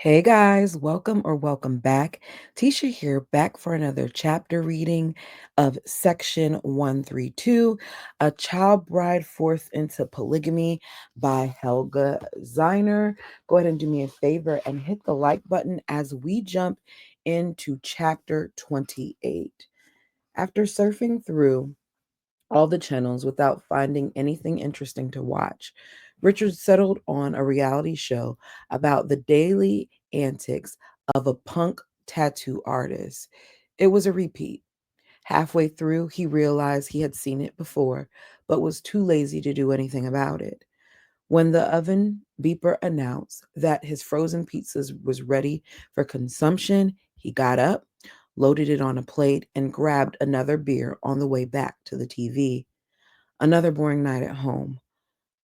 Hey guys, welcome or welcome back. Tisha here, back for another chapter reading of section 132, A Child Bride Forced into Polygamy by Helga Zeiner. Go ahead and do me a favor and hit the like button as we jump into chapter 28. After surfing through all the channels without finding anything interesting to watch, Richard settled on a reality show about the daily antics of a punk tattoo artist. It was a repeat. Halfway through, he realized he had seen it before, but was too lazy to do anything about it. When the oven beeper announced that his frozen pizzas was ready for consumption, he got up, loaded it on a plate, and grabbed another beer on the way back to the TV. Another boring night at home.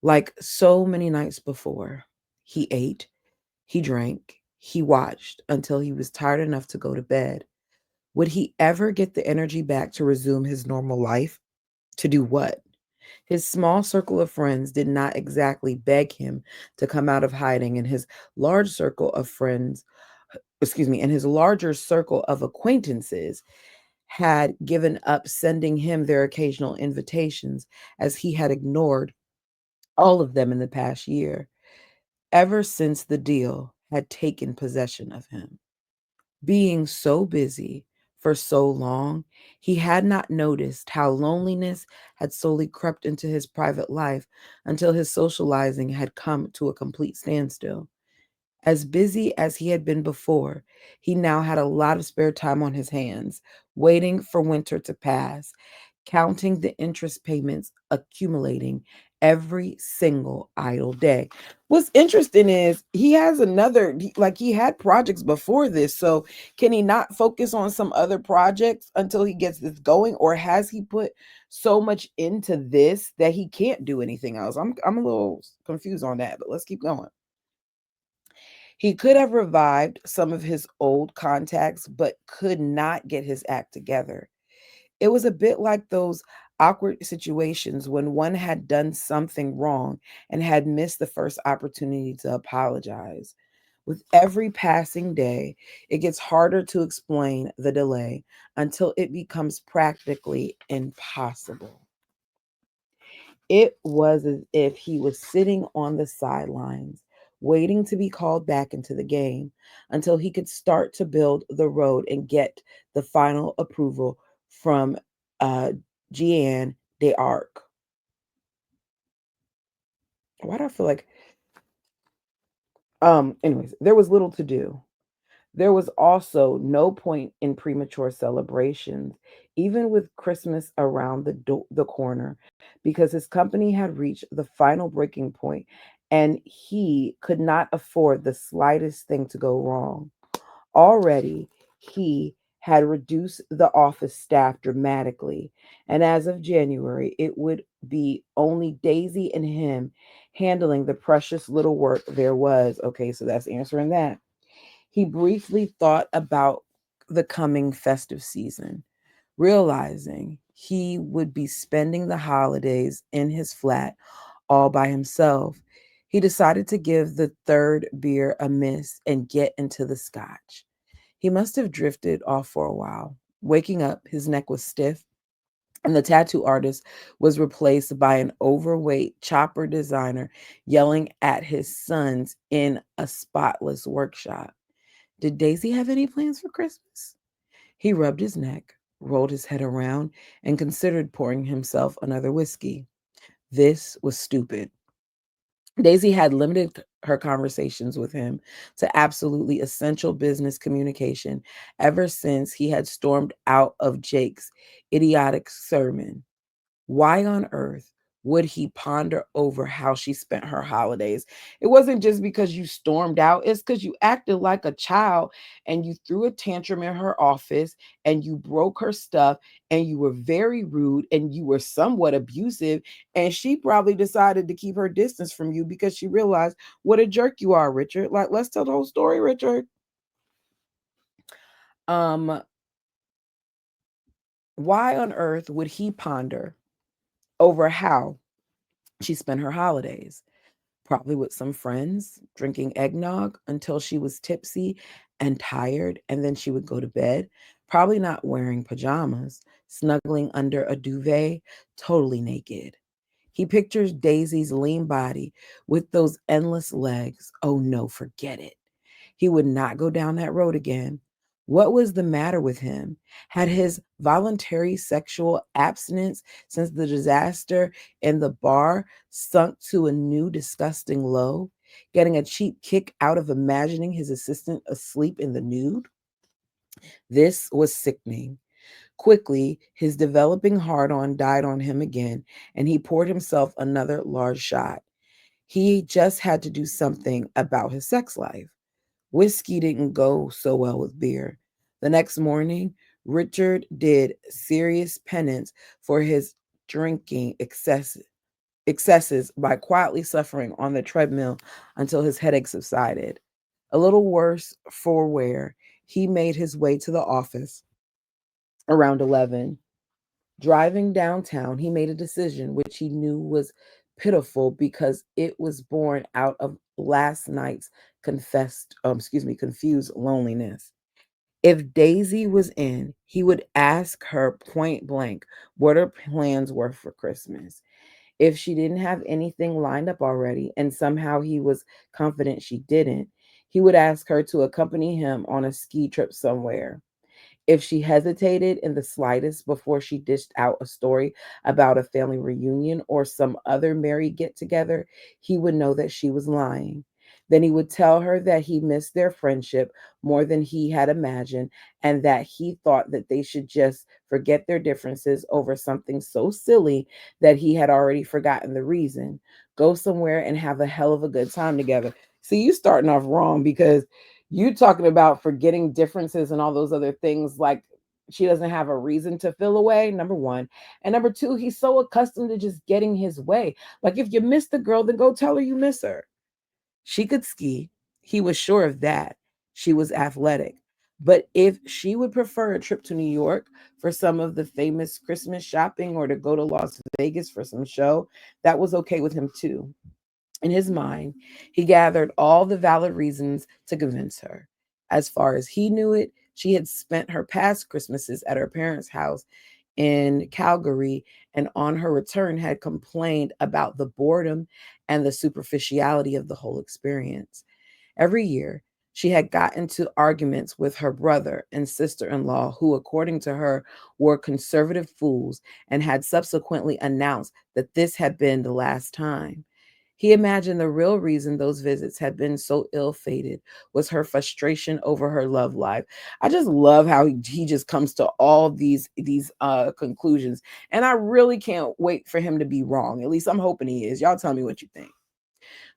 Like so many nights before, he ate, he drank, he watched until he was tired enough to go to bed. Would he ever get the energy back to resume his normal life? To do what? His small circle of friends did not exactly beg him to come out of hiding, and his large circle of friends, and his larger circle of acquaintances had given up sending him their occasional invitations as he had ignored all of them in the past year, ever since the deal had taken possession of him. Being so busy for so long, he had not noticed how loneliness had slowly crept into his private life until his socializing had come to a complete standstill. As busy as he had been before, he now had a lot of spare time on his hands, waiting for winter to pass, counting the interest payments accumulating every single idle day. What's interesting is he has like he had projects before this. So can he not focus on some other projects until he gets this going? Or has he put so much into this that he can't do anything else? I'm a little confused on that, but let's keep going. He could have revived some of his old contacts, but could not get his act together. It was a bit like those awkward situations when one had done something wrong and had missed the first opportunity to apologize. With every passing day, it gets harder to explain the delay until it becomes practically impossible. It was as if he was sitting on the sidelines, waiting to be called back into the game until he could start to build the road and get the final approval from uh, Jeanne d'Arc. Why do I feel like? Anyways, there was little to do. There was also no point in premature celebrations, even with Christmas around the corner, because his company had reached the final breaking point and he could not afford the slightest thing to go wrong. Already, he had reduced the office staff dramatically, and as of January, it would be only Daisy and him handling the precious little work there was. Okay, so that's answering that. He briefly thought about the coming festive season, realizing he would be spending the holidays in his flat all by himself. He decided to give the third beer a miss and get into the scotch. He must have drifted off for a while. Waking up, his neck was stiff, and the tattoo artist was replaced by an overweight chopper designer yelling at his sons in a spotless workshop. Did Daisy have any plans for Christmas? He rubbed his neck, rolled his head around, and considered pouring himself another whiskey. This was stupid. Daisy had limited her conversations with him to absolutely essential business communication ever since he had stormed out of Jake's idiotic sermon. Why on earth would he ponder over how she spent her holidays? It wasn't just because you stormed out, it's because you acted like a child and you threw a tantrum in her office and you broke her stuff and you were very rude and you were somewhat abusive. And she probably decided to keep her distance from you because she realized what a jerk you are, Richard. Like, let's tell the whole story, Richard. Um, why on earth would he ponder over how she spent her holidays? probably with some friends, drinking eggnog until she was tipsy and tired, and then she would go to bed, probably not wearing pajamas, snuggling under a duvet, totally naked. He pictures Daisy's lean body with those endless legs. Oh no, forget it. He would not go down that road again. What was the matter with him? Had his voluntary sexual abstinence since the disaster in the bar sunk to a new disgusting low, getting a cheap kick out of imagining his assistant asleep in the nude? This was sickening. Quickly, his developing hard on died on him again, and he poured himself another large shot. He just had to do something about his sex life. Whiskey didn't go so well with beer. The next morning, Richard did serious penance for his drinking excesses by quietly suffering on the treadmill until his headache subsided. A little worse for wear, he made his way to the office around 11. Driving downtown, he made a decision which he knew was pitiful because it was born out of last night's confused loneliness. If Daisy was in, he would ask her point blank what her plans were for Christmas. If she didn't have anything lined up already, and somehow he was confident she didn't, he would ask her to accompany him on a ski trip somewhere. If she hesitated in the slightest before she dished out a story about a family reunion or some other merry get together, he would know that she was lying. Then he would tell her that he missed their friendship more than he had imagined and that he thought that they should just forget their differences over something so silly that he had already forgotten the reason. Go somewhere and have a hell of a good time together. See, you starting off wrong because you talking about forgetting differences and all those other things like she doesn't have a reason to feel away, number one. And number two, he's so accustomed to just getting his way. Like if you miss the girl, then go tell her you miss her. She could ski. He was sure of that. She was athletic. But if she would prefer a trip to New York for some of the famous Christmas shopping or to go to Las Vegas for some show, that was okay with him too. In his mind, he gathered all the valid reasons to convince her. As far as he knew it, she had spent her past Christmases at her parents' house in Calgary and on her return had complained about the boredom and the superficiality of the whole experience. Every year, she had got into arguments with her brother and sister in law, who, according to her, were conservative fools and had subsequently announced that this had been the last time. He imagined the real reason those visits had been so ill fated was her frustration over her love life. I just love how he just comes to all these conclusions, and I really can't wait for him to be wrong. At least I'm hoping he is. Y'all tell me what you think.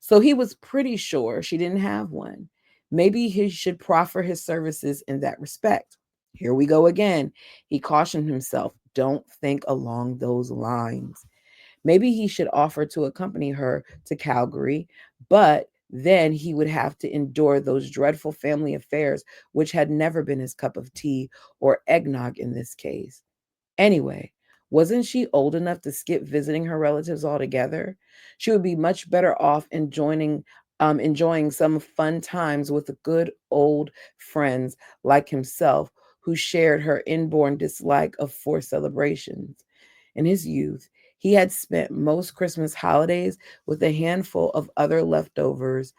So he was pretty sure she didn't have one. Maybe he should proffer his services in that respect. Here we go again. He cautioned himself, don't think along those lines. Maybe he should offer to accompany her to Calgary, but then he would have to endure those dreadful family affairs, which had never been his cup of tea or eggnog in this case. Anyway, wasn't she old enough to skip visiting her relatives altogether? She would be much better off enjoying some fun times with the good old friends like himself who shared her inborn dislike of forced celebrations. In his youth, he had spent most Christmas holidays with a handful of other leftovers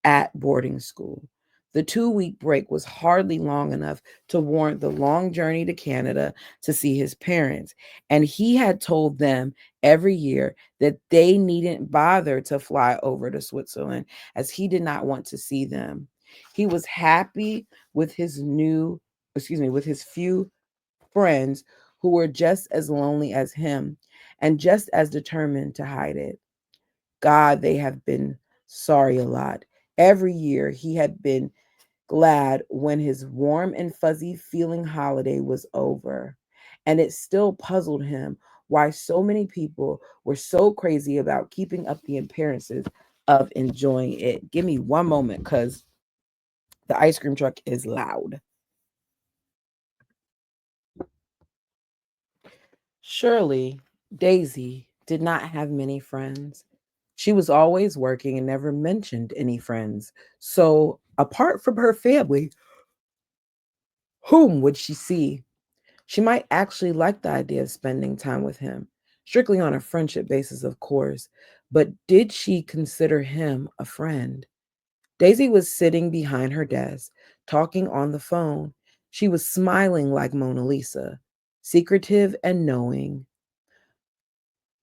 at boarding school. The 2 week break was hardly long enough to warrant the long journey to Canada to see his parents, and he had told them every year that they needn't bother to fly over to Switzerland as he did not want to see them. He was happy with with his few friends who were just as lonely as him and just as determined to hide it. God, they have been sorry a lot. Every year he had been glad when his warm and fuzzy feeling holiday was over. And it still puzzled him why so many people were so crazy about keeping up the appearances of enjoying it. Give me one moment because the ice cream truck is loud. Surely, Daisy did not have many friends. She was always working and never mentioned any friends. So, apart from her family, whom would she see? She might actually like the idea of spending time with him, strictly on a friendship basis, of course. But did she consider him a friend? Daisy was sitting behind her desk, talking on the phone. She was smiling like Mona Lisa, secretive and knowing.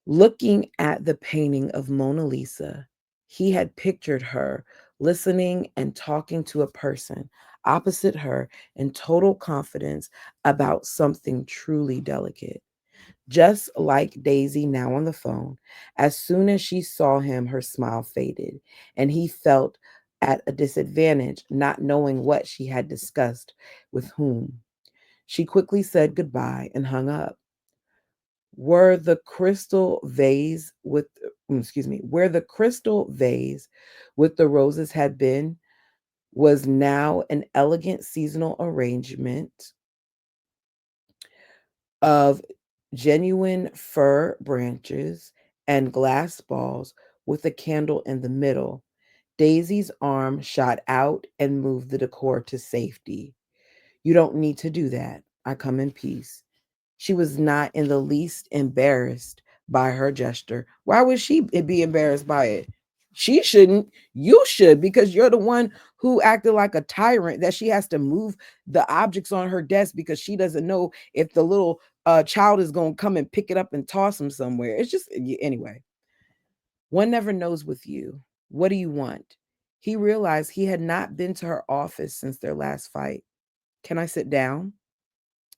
Looking at the painting of Mona Lisa, he had pictured her listening and talking to a person opposite her in total confidence about something truly delicate. Just like Daisy now on the phone, as soon as she saw him, her smile faded, and he felt at a disadvantage, not knowing what she had discussed with whom. She quickly said goodbye and hung up. Were the crystal vase with excuse me, where the crystal vase with the roses had been was now an elegant seasonal arrangement of genuine fir branches and glass balls with a candle in the middle. Daisy's arm shot out and moved the decor to safety. You don't need to do that. I come in peace. She was not in the least embarrassed by her gesture. Why would she be embarrassed by it? She shouldn't. You should, because you're the one who acted like a tyrant that she has to move the objects on her desk because she doesn't know if the little child is going to come and pick it up and toss them somewhere. It's just, anyway, one never knows with you. What do you want? He realized he had not been to her office since their last fight. Can I sit down?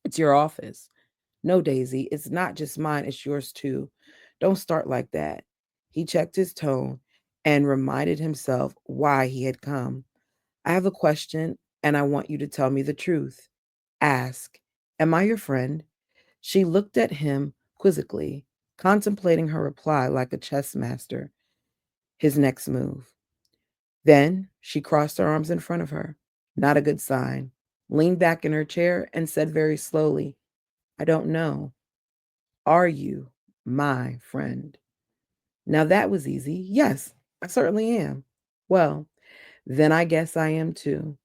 It's your office. No, Daisy, it's not just mine, it's yours too. Don't start like that. He checked his tone and reminded himself why he had come. I have a question and I want you to tell me the truth. Ask, am I your friend? She looked at him quizzically, contemplating her reply like a chess master, his next move. Then she crossed her arms in front of her, not a good sign, leaned back in her chair and said very slowly, I don't know. Are you my friend? Now that was easy. Yes, I certainly am. Well, then I guess I am too.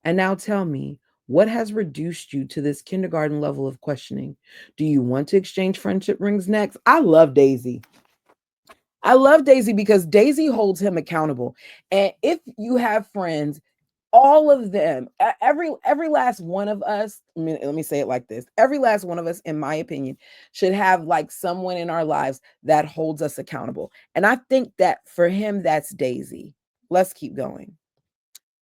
And now tell me, what has reduced you to this kindergarten level of questioning? Do you want to exchange friendship rings next? I love Daisy. I love Daisy because Daisy holds him accountable. And if you have friends, all of them, every last one of us, let me say it like this. Every last one of us, in my opinion, should have like someone in our lives that holds us accountable. And I think that for him, that's Daisy. Let's keep going.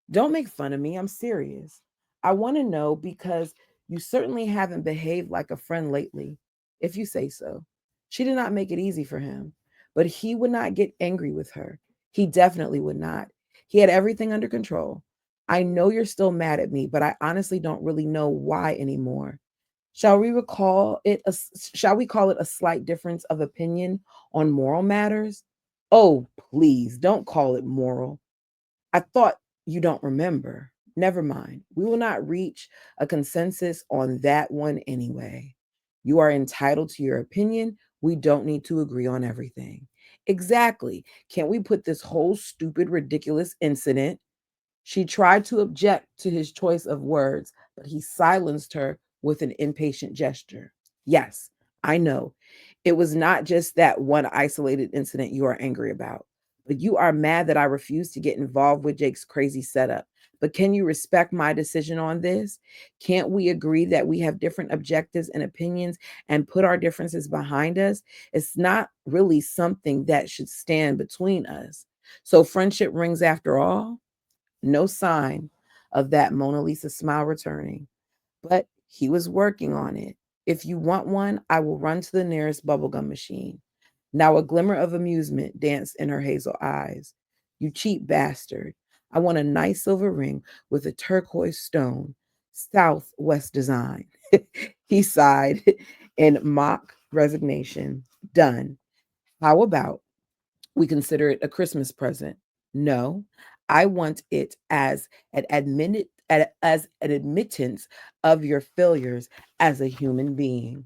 Don't make fun of me. I'm serious. I want to know because you certainly haven't behaved like a friend lately, if you say so. She did not make it easy for him, but he would not get angry with her. He definitely would not. He had everything under control. I know you're still mad at me, but I honestly don't really know why anymore. Shall we call it a slight difference of opinion on moral matters? Oh, please, don't call it moral. I thought you don't remember. Never mind. We will not reach a consensus on that one anyway. You are entitled to your opinion. We don't need to agree on everything. Exactly. Can't we put this whole stupid, ridiculous incident? She tried to object to his choice of words, but he silenced her with an impatient gesture. Yes, I know. It was not just that one isolated incident you are angry about, but you are mad that I refused to get involved with Jake's crazy setup. But can you respect my decision on this? Can't we agree that we have different objectives and opinions and put our differences behind us? It's not really something that should stand between us. So, friendship rings after all? No sign of that Mona Lisa smile returning, but he was working on it. If you want one, I will run to the nearest bubblegum machine. Now a glimmer of amusement danced in her hazel eyes. You cheap bastard. I want a nice silver ring with a turquoise stone, Southwest design. He sighed in mock resignation. Done. How about we consider it a Christmas present? No, I want it as as an admittance of your failures as a human being.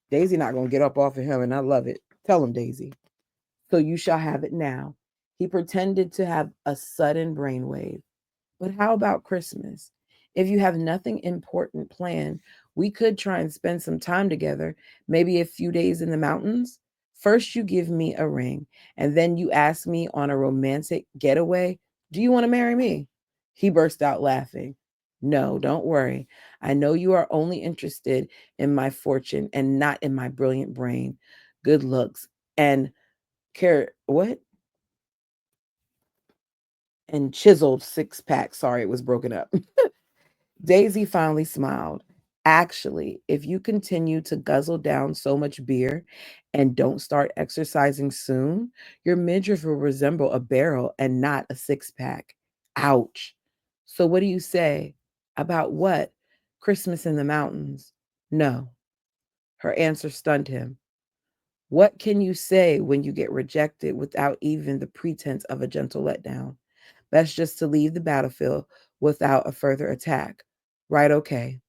Daisy not gonna get up off of him, and I love it. Tell him, Daisy. So you shall have it now. He pretended to have a sudden brainwave. But how about Christmas? If you have nothing important planned, we could try and spend some time together, maybe a few days in the mountains. First, you give me a ring, and then you ask me on a romantic getaway, do you want to marry me? He burst out laughing. No, don't worry. I know you are only interested in my fortune and not in my brilliant brain, good looks, and care what? And chiseled six pack. Sorry, it was broken up. Daisy finally smiled. Actually, if you continue to guzzle down so much beer and don't start exercising soon, your midriff will resemble a barrel and not a six pack. Ouch. So, what do you say? About what? Christmas in the mountains. No. Her answer stunned him. What can you say when you get rejected without even the pretense of a gentle letdown? That's just to leave the battlefield without a further attack. Right, okay.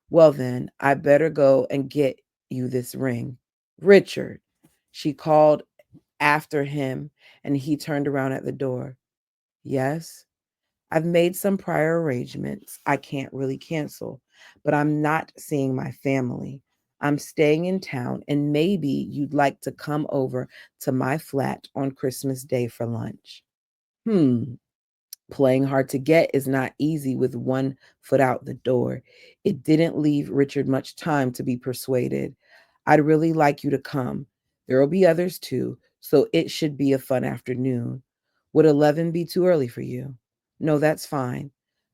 Well, then, I better go and get you this ring. Richard, she called after him, and he turned around at the door. Yes, I've made some prior arrangements I can't really cancel, but I'm not seeing my family. I'm staying in town, and maybe you'd like to come over to my flat on Christmas Day for lunch. Hmm, Playing hard to get is not easy with one foot out the door. It didn't leave Richard much time to be persuaded. I'd really like you to come. There will be others too, so it should be a fun afternoon. Would 11 be too early for you? No, that's fine.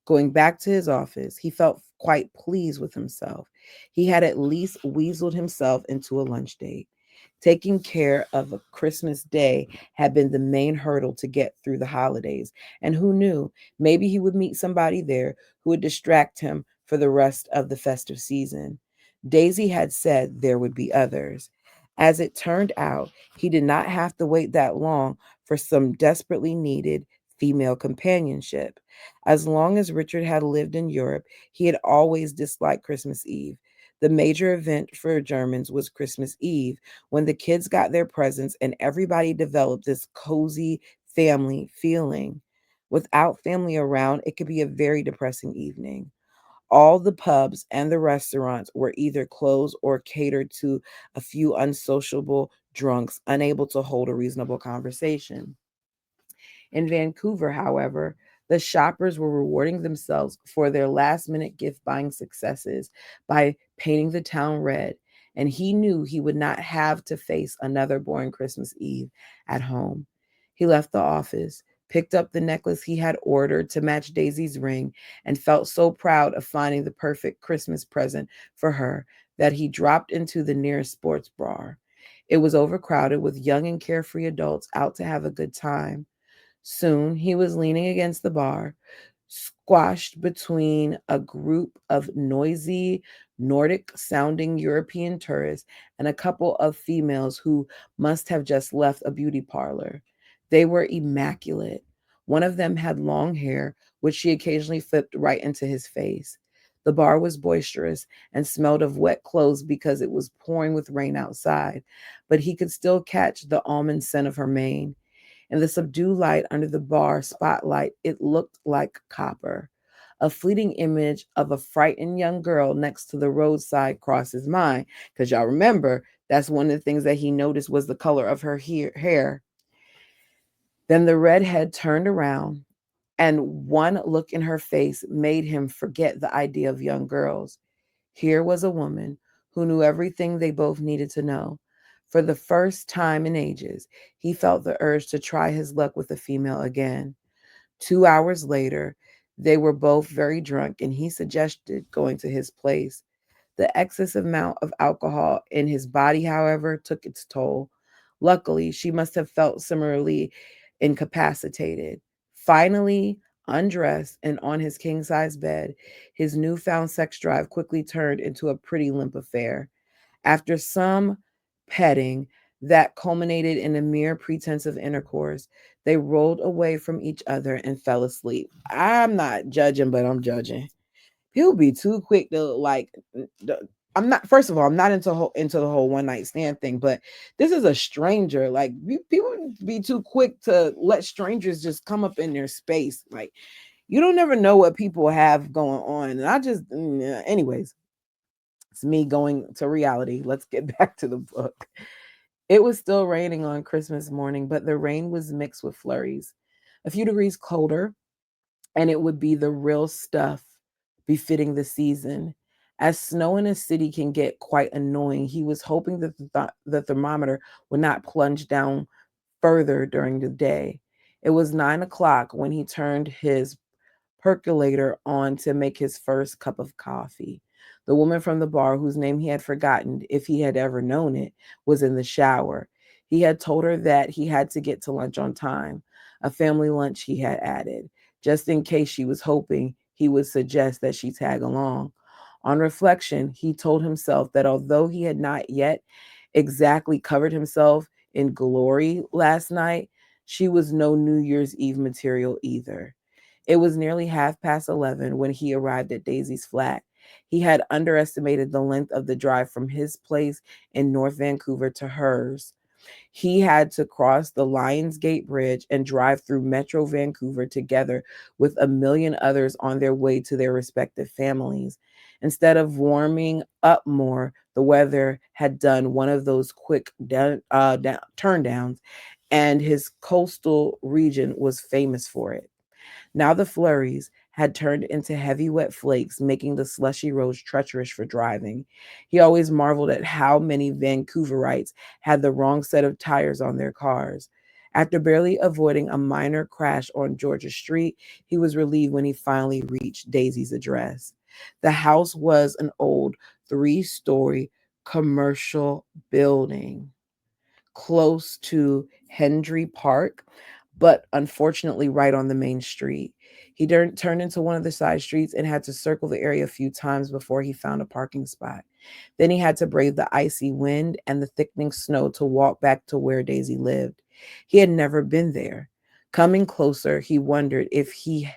Going back to his office, he felt quite pleased with himself. He had at least weaseled himself into a lunch date. Taking care of a Christmas day had been the main hurdle to get through the holidays. And who knew, maybe he would meet somebody there who would distract him for the rest of the festive season. Daisy had said there would be others. As it turned out, he did not have to wait that long for some desperately needed female companionship. As long as Richard had lived in Europe, he had always disliked Christmas Eve. The major event for Germans was Christmas Eve, when the kids got their presents and everybody developed this cozy family feeling. Without family around, it could be a very depressing evening. All the pubs and the restaurants were either closed or catered to a few unsociable drunks unable to hold a reasonable conversation. In Vancouver, however, the shoppers were rewarding themselves for their last minute gift buying successes by painting the town red, and he knew he would not have to face another boring Christmas Eve at home. He left the office, picked up the necklace he had ordered to match Daisy's ring, and felt so proud of finding the perfect Christmas present for her that he dropped into the nearest sports bar. It was overcrowded with young and carefree adults out to have a good time. Soon he was leaning against the bar, squashed between a group of noisy, Nordic sounding European tourists and a couple of females who must have just left a beauty parlor. They were immaculate. One of them had long hair, which she occasionally flipped right into his face. The bar was boisterous and smelled of wet clothes because it was pouring with rain outside, but he could still catch the almond scent of her mane. In the subdued light under the bar spotlight, it looked like copper. A fleeting image of a frightened young girl next to the roadside crossed his mind, because y'all remember that's one of the things that he noticed was the color of her hair. Then the redhead turned around, and one look in her face made him forget the idea of young girls. Here was a woman who knew everything they both needed to know. For the first time in ages, he felt the urge to try his luck with a female again. 2 hours later, they were both very drunk, and he suggested going to his place. The excessive amount of alcohol in his body, however, took its toll. Luckily, she must have felt similarly incapacitated. Finally, undressed and on his king size bed, his newfound sex drive quickly turned into a pretty limp affair. After some petting that culminated in a mere pretense of intercourse, they rolled away from each other and fell asleep. I'm not judging, but I'm judging. People be too quick to like. I'm not, first of all, I'm not into the whole one night stand thing, but this is a stranger. Like people be too quick to let strangers just come up in their space. Like you don't never know what people have going on. And I just, yeah, anyways, it's me going to reality. Let's get back to the book. It was still raining on Christmas morning, but the rain was mixed with flurries. A few degrees colder, and it would be the real stuff befitting the season. As snow in a city can get quite annoying, he was hoping that the thermometer would not plunge down further during the day. It was 9 o'clock when he turned his percolator on to make his first cup of coffee. The woman from the bar, whose name he had forgotten if he had ever known it, was in the shower. He had told her that he had to get to lunch on time, a family lunch he had added, just in case she was hoping he would suggest that she tag along. On reflection, he told himself that although he had not yet exactly covered himself in glory last night, she was no New Year's Eve material either. It was nearly 11:30 when he arrived at Daisy's flat. He had underestimated the length of the drive from his place in North Vancouver to hers. He had to cross the Lionsgate Bridge and drive through Metro Vancouver together with a million others on their way to their respective families. Instead of warming up more, the weather had done one of those quick turn downs, and his coastal region was famous for it. Now the flurries had turned into heavy, wet flakes, making the slushy roads treacherous for driving. He always marveled at how many Vancouverites had the wrong set of tires on their cars. After barely avoiding a minor crash on Georgia Street, he was relieved when he finally reached Daisy's address. The house was an old 3-story commercial building close to Hendry Park, but unfortunately right on the main street. He turned into one of the side streets and had to circle the area a few times before he found a parking spot. Then he had to brave the icy wind and the thickening snow to walk back to where Daisy lived. He had never been there. Coming closer, he wondered if he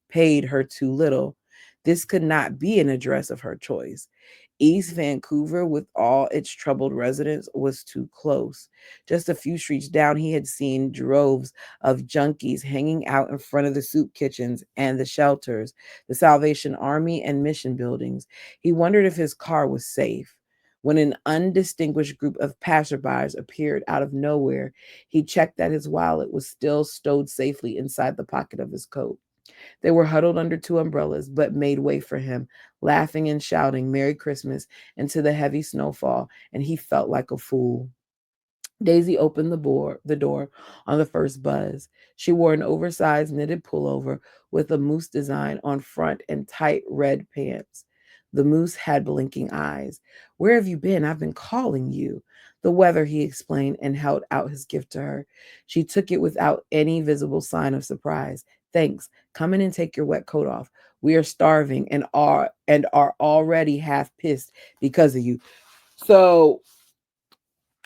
paid her too little. This could not be an address of her choice. East Vancouver, with all its troubled residents, was too close. Just a few streets down, he had seen droves of junkies hanging out in front of the soup kitchens and the shelters, the Salvation Army and mission buildings. He wondered if his car was safe. When an undistinguished group of passerbys appeared out of nowhere, he checked that his wallet was still stowed safely inside the pocket of his coat. They were huddled under two umbrellas, but made way for him, laughing and shouting Merry Christmas into the heavy snowfall, and he felt like a fool. Daisy opened the door on the first buzz. She wore an oversized knitted pullover with a moose design on front and tight red pants. The moose had blinking eyes. Where have you been? I've been calling you. The weather, he explained, and held out his gift to her. She took it without any visible sign of surprise. Thanks. Come in and take your wet coat off. We are starving and are already half pissed because of you. So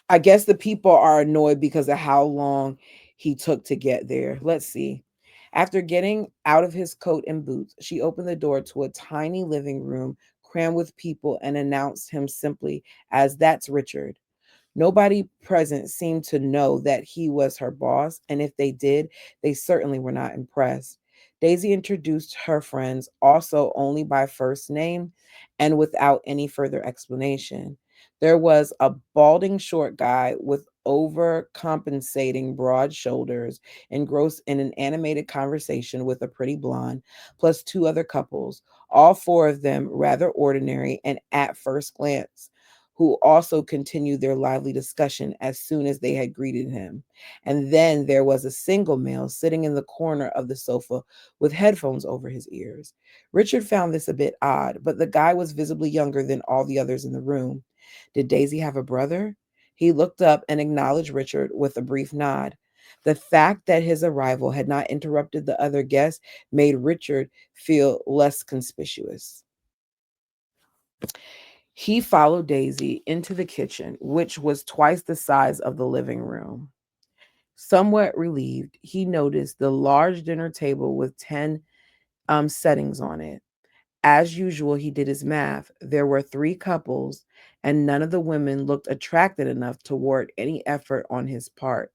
I guess the people are annoyed because of how long he took to get there. Let's see. After getting out of his coat and boots, she opened the door to a tiny living room crammed with people and announced him simply as "That's Richard." Nobody present seemed to know that he was her boss, and if they did, they certainly were not impressed. Daisy introduced her friends also only by first name and without any further explanation. There was a balding short guy with overcompensating broad shoulders, engrossed in an animated conversation with a pretty blonde, plus two other couples, all four of them rather ordinary and at first glance, who also continued their lively discussion as soon as they had greeted him. And then there was a single male sitting in the corner of the sofa with headphones over his ears. Richard found this a bit odd, but the guy was visibly younger than all the others in the room. Did Daisy have a brother? He looked up and acknowledged Richard with a brief nod. The fact that his arrival had not interrupted the other guests made Richard feel less conspicuous. He followed Daisy into the kitchen, which was twice the size of the living room. Somewhat relieved, he noticed the large dinner table with 10 settings on it. As usual, he did his math. There were 3 couples, and none of the women looked attracted enough to warrant any effort on his part.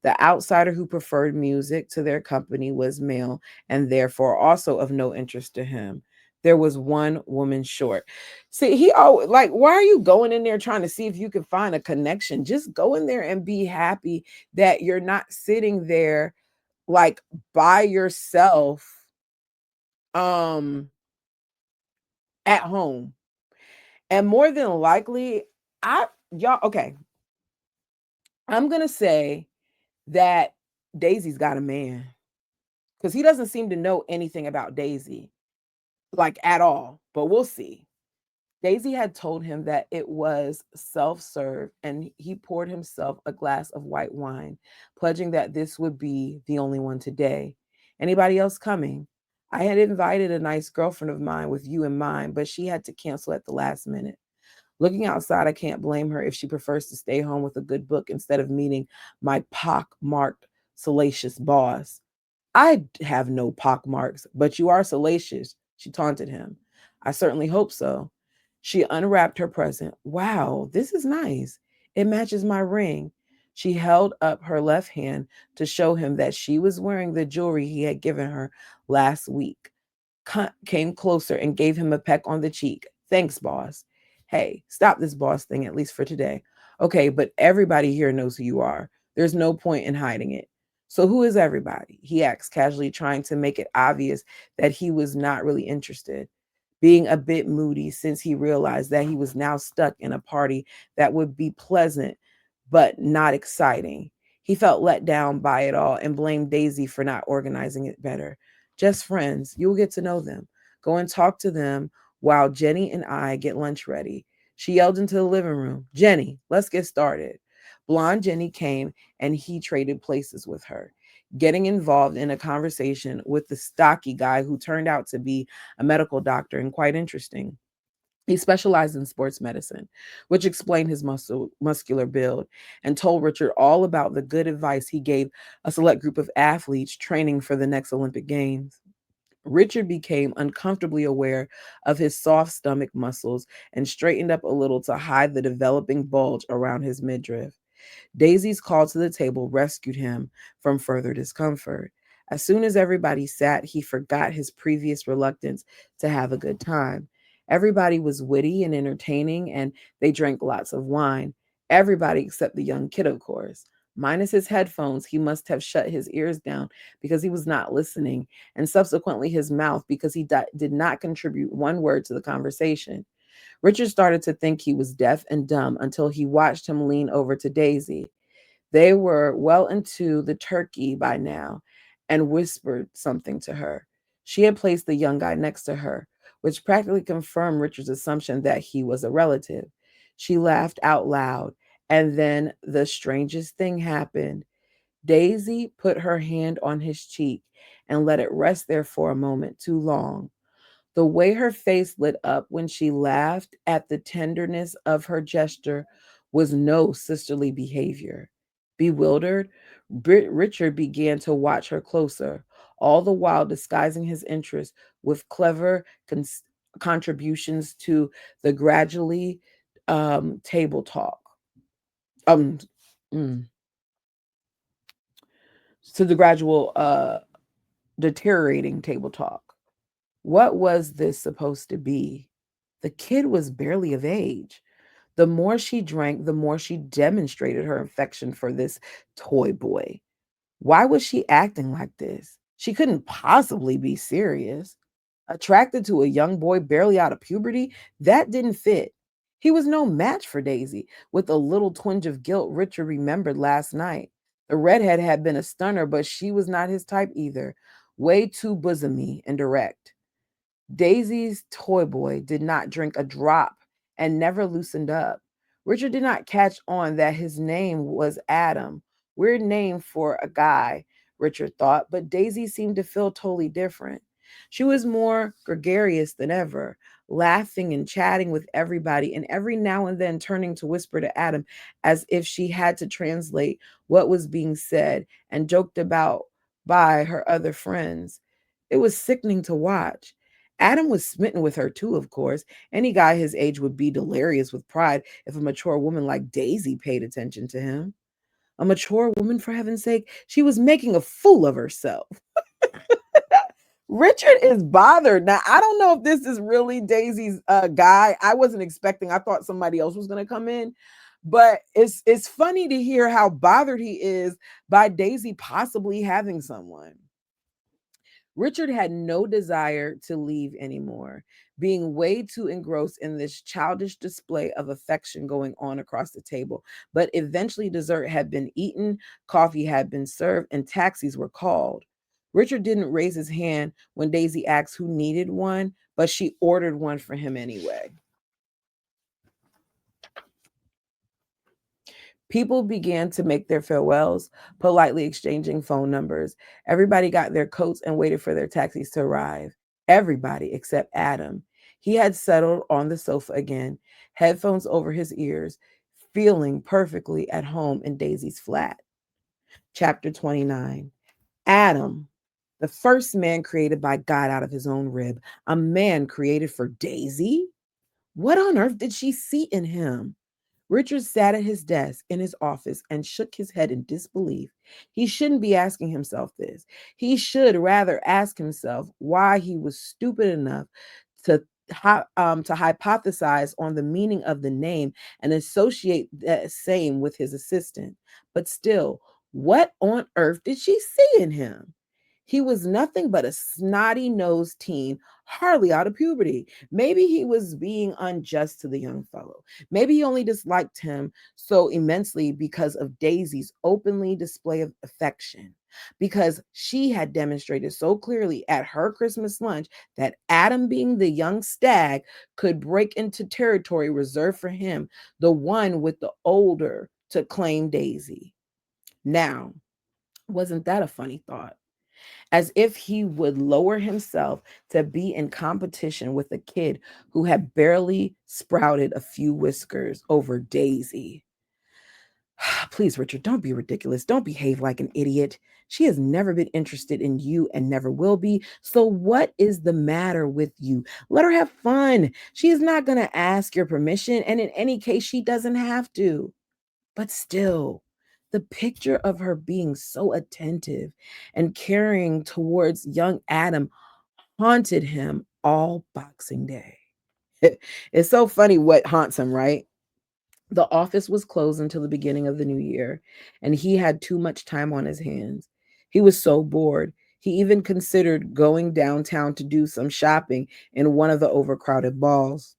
The outsider who preferred music to their company was male and therefore also of no interest to him. There was one woman short. See, he always like, why are you going in there trying to see if you can find a connection? Just go in there and be happy that you're not sitting there like by yourself um at home. And more than likely, I y'all okay, I'm gonna say that Daisy's got a man because he doesn't seem to know anything about Daisy, like at all. But we'll see. Daisy had told him that it was self-serve and he poured himself a glass of white wine, pledging that this would be the only one today. Anybody else coming? I had invited a nice girlfriend of mine with you in mind, but she had to cancel at the last minute. Looking outside, I can't blame her if she prefers to stay home with a good book instead of meeting my pock-marked, salacious boss. I have no pockmarks, but you are salacious, she taunted him. I certainly hope so. She unwrapped her present. Wow, this is nice. It matches my ring. She held up her left hand to show him that she was wearing the jewelry he had given her last week. Came closer and gave him a peck on the cheek. Thanks, boss. Hey, stop this boss thing, at least for today. Okay, but everybody here knows who you are. There's no point in hiding it. So, who is everybody? He asked casually, trying to make it obvious that he was not really interested, being a bit moody since he realized that he was now stuck in a party that would be pleasant but not exciting. He felt let down by it all and blamed Daisy for not organizing it better. Just friends, you'll get to know them. Go and talk to them while Jenny and I get lunch ready. She yelled into the living room, Jenny, let's get started. Blonde Jenny came and he traded places with her, getting involved in a conversation with the stocky guy who turned out to be a medical doctor and quite interesting. He specialized in sports medicine, which explained his muscular build, and told Richard all about the good advice he gave a select group of athletes training for the next Olympic Games. Richard became uncomfortably aware of his soft stomach muscles and straightened up a little to hide the developing bulge around his midriff. Daisy's call to the table rescued him from further discomfort. As soon as everybody sat, he forgot his previous reluctance to have a good time. Everybody was witty and entertaining, and they drank lots of wine. Everybody except the young kid, of course. Minus his headphones, he must have shut his ears down because he was not listening, and subsequently his mouth because he did not contribute one word to the conversation. Richard started to think he was deaf and dumb until he watched him lean over to Daisy. They were well into the turkey by now and whispered something to her. She had placed the young guy next to her, which practically confirmed Richard's assumption that he was a relative. She laughed out loud, and then the strangest thing happened. Daisy put her hand on his cheek and let it rest there for a moment too long. The way her face lit up when she laughed at the tenderness of her gesture was no sisterly behavior. Bewildered, Richard began to watch her closer, all the while disguising his interest with clever contributions to the gradually table talk. Um, mm, to the gradual deteriorating table talk. What was this supposed to be? The kid was barely of age. The more she drank, the more she demonstrated her affection for this toy boy. Why was she acting like this? She couldn't possibly be serious. Attracted to a young boy barely out of puberty? That didn't fit. He was no match for Daisy, with a little twinge of guilt Richard remembered last night. The redhead had been a stunner, but she was not his type either. Way too bosomy and direct. Daisy's toy boy did not drink a drop and never loosened up. Richard did not catch on that his name was Adam. Weird name for a guy, Richard thought, but Daisy seemed to feel totally different. She was more gregarious than ever, laughing and chatting with everybody, and every now and then turning to whisper to Adam as if she had to translate what was being said and joked about by her other friends. It was sickening to watch. Adam was smitten with her too, of course. Any guy his age would be delirious with pride if a mature woman like Daisy paid attention to him. A mature woman, for heaven's sake, she was making a fool of herself. Richard is bothered. Now, I don't know if this is really Daisy's guy. I wasn't expecting. I thought somebody else was going to come in. But it's funny to hear how bothered he is by Daisy possibly having someone. Richard had no desire to leave anymore, being way too engrossed in this childish display of affection going on across the table. But eventually, dessert had been eaten, coffee had been served, and taxis were called. Richard didn't raise his hand when Daisy asked who needed one, but she ordered one for him anyway. People began to make their farewells, politely exchanging phone numbers. Everybody got their coats and waited for their taxis to arrive. Everybody except Adam. He had settled on the sofa again, headphones over his ears, feeling perfectly at home in Daisy's flat. Chapter 29. Adam, the first man created by God out of his own rib, a man created for Daisy? What on earth did she see in him? Richard sat at his desk in his office and shook his head in disbelief. He shouldn't be asking himself this. He should rather ask himself why he was stupid enough to to hypothesize on the meaning of the name and associate that same with his assistant. But still, what on earth did she see in him? He was nothing but a snotty nosed teen, hardly out of puberty. Maybe he was being unjust to the young fellow. Maybe he only disliked him so immensely because of Daisy's openly display of affection, because she had demonstrated so clearly at her Christmas lunch that Adam, being the young stag, could break into territory reserved for him, the one with the older, to claim Daisy. Now, wasn't that a funny thought? As if he would lower himself to be in competition with a kid who had barely sprouted a few whiskers over Daisy. Please, Richard, don't be ridiculous. Don't behave like an idiot. She has never been interested in you and never will be. So, what is the matter with you? Let her have fun. She is not going to ask your permission. And in any case, she doesn't have to. But still, the picture of her being so attentive and caring towards young Adam haunted him all Boxing Day. It's so funny what haunts him, right? The office was closed until the beginning of the new year, and he had too much time on his hands. He was so bored. He even considered going downtown to do some shopping in one of the overcrowded malls.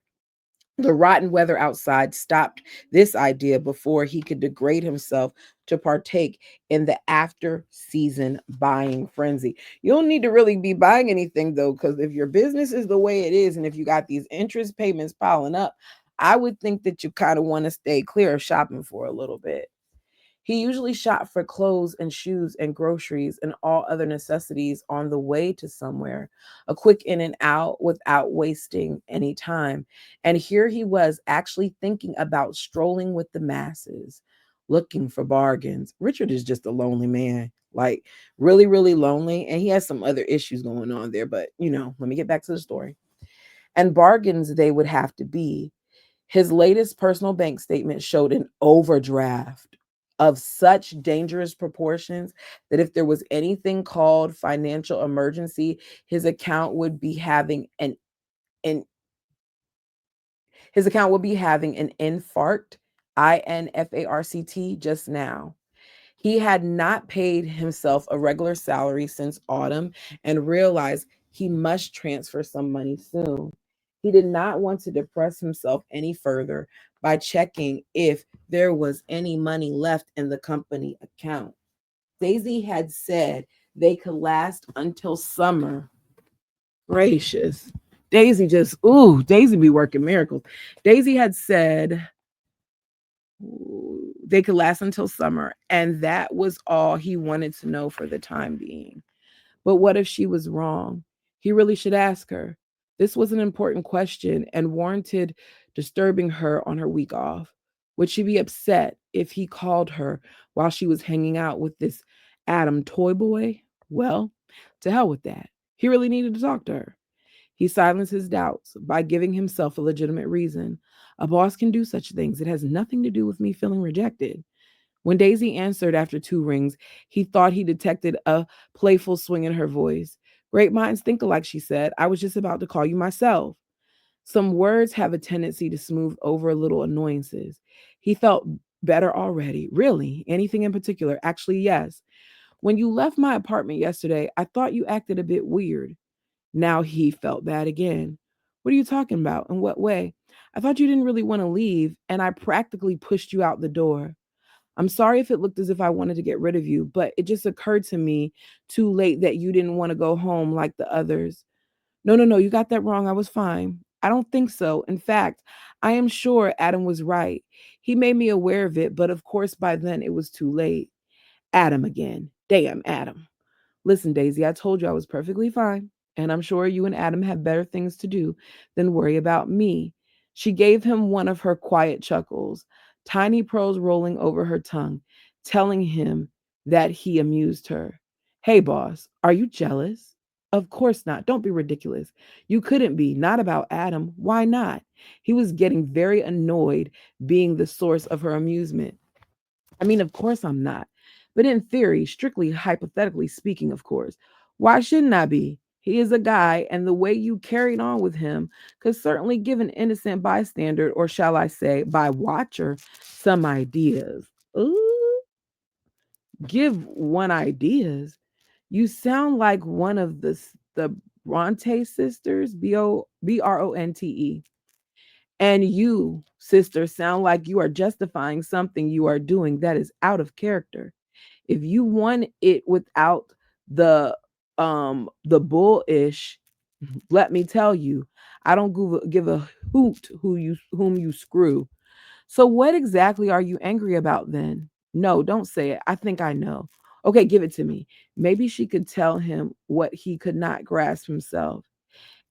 The rotten weather outside stopped this idea before he could degrade himself to partake in the after season buying frenzy. You don't need to really be buying anything though, because if your business is the way it is, and if you got these interest payments piling up, I would think that you kind of want to stay clear of shopping for a little bit. He usually shopped for clothes and shoes and groceries and all other necessities on the way to somewhere, a quick in and out without wasting any time. And here he was actually thinking about strolling with the masses, looking for bargains. Richard is just a lonely man, like really, really lonely. And he has some other issues going on there. But, let me get back to the story. And bargains they would have to be. His latest personal bank statement showed an overdraft of such dangerous proportions that if there was anything called financial emergency, his account would be having an his account would be having an infarct, INFARCT just now. He had not paid himself a regular salary since autumn and realized he must transfer some money soon. He did not want to depress himself any further by checking if there was any money left in the company account. Daisy had said they could last until summer. Gracious. Daisy be working miracles. Daisy had said they could last until summer, and that was all he wanted to know for the time being. But what if she was wrong? He really should ask her. This was an important question and warranted disturbing her on her week off. Would she be upset if he called her while she was hanging out with this Adam toy boy? Well, to hell with that. He really needed to talk to her. He silenced his doubts by giving himself a legitimate reason. A boss can do such things. It has nothing to do with me feeling rejected. When Daisy answered after two rings, he thought he detected a playful swing in her voice. Great minds think alike, she said. I was just about to call you myself. Some words have a tendency to smooth over little annoyances. He felt better already. Really? Anything in particular? Actually, yes. When you left my apartment yesterday, I thought you acted a bit weird. Now he felt bad again. What are you talking about? In what way? I thought you didn't really want to leave, and I practically pushed you out the door. I'm sorry if it looked as if I wanted to get rid of you, but it just occurred to me too late that you didn't want to go home like the others. No, no, no, you got that wrong. I was fine. I don't think so. In fact, I am sure Adam was right. He made me aware of it, but of course by then it was too late. Adam again. Damn, Adam. Listen, Daisy, I told you I was perfectly fine, and I'm sure you and Adam have better things to do than worry about me. She gave him one of her quiet chuckles, tiny pearls rolling over her tongue, telling him that he amused her. Hey, boss, are you jealous? Of course not. Don't be ridiculous. You couldn't be. Not about Adam. Why not? He was getting very annoyed being the source of her amusement. I mean, of course I'm not. But in theory, strictly hypothetically speaking, of course, why shouldn't I be? He is a guy, and the way you carried on with him could certainly give an innocent bystander, or shall I say, by watcher, some ideas. Ooh, give one ideas. You sound like one of the Bronte sisters, Bronte. And you, sister, sound like you are justifying something you are doing that is out of character. If you want it without the bullish, let me tell you, I don't give a hoot whom you screw. So what exactly are you angry about then? No, don't say it. I think I know. Okay, give it to me. Maybe she could tell him what he could not grasp himself.